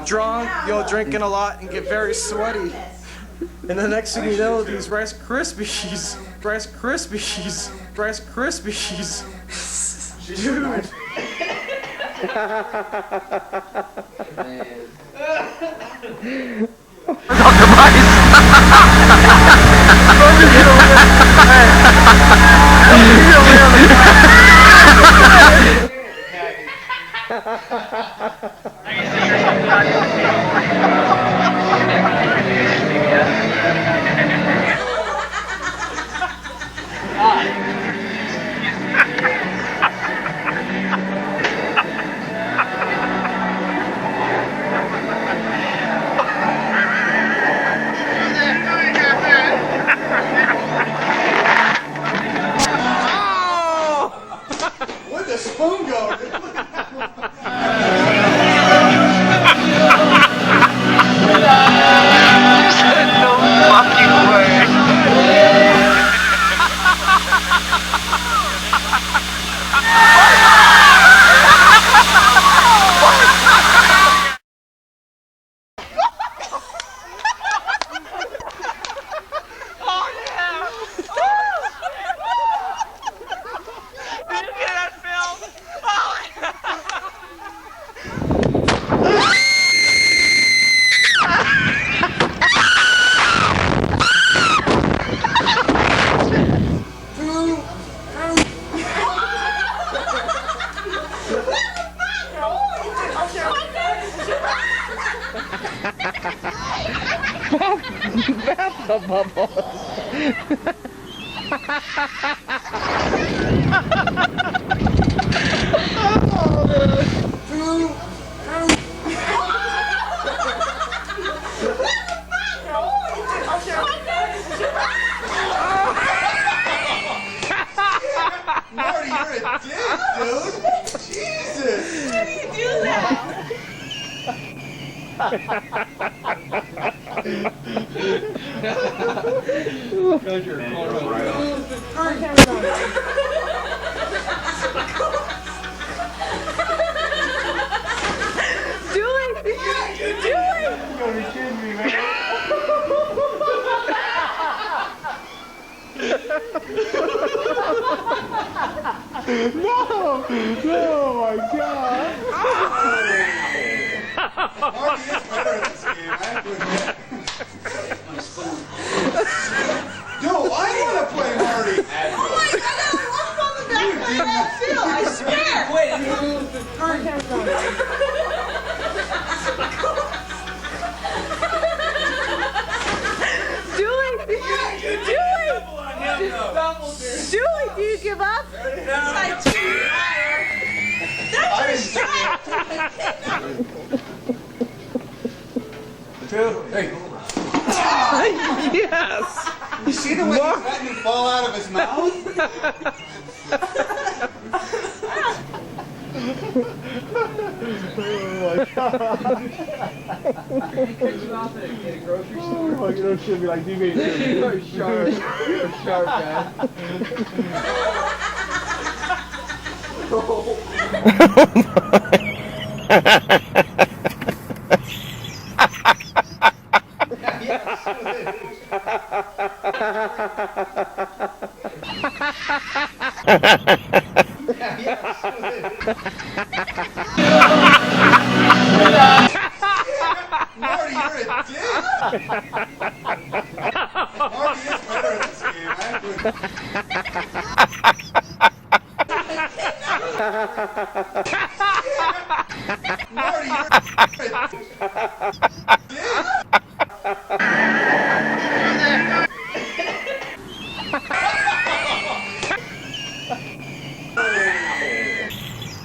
drunk, drinking a lot and get very sweaty. And the next thing you know, these Rice Krispies, dude. Where'd the spoon go? Bathtub bubbles. Marty, you're a dick, dude. Jesus. Why do you do that? Because you're Do it! Do it! You're kidding me, man. No! No, my God! Marty is better at this game, I have to admit. Yo, I want to play Marty! Oh my God, I lost on the back of my left field, I swear! Wait, do it! Do it! Do you give up? It's like too higher. That's your shot! Hey, Yes! you see the way he's letting it fall out of his mouth? Oh, you don't should be like, you made it. You're sharp. You're sharp, man. Marty, you're a dick! Marty is better at this game, I have to admit. Marty, you're a dick!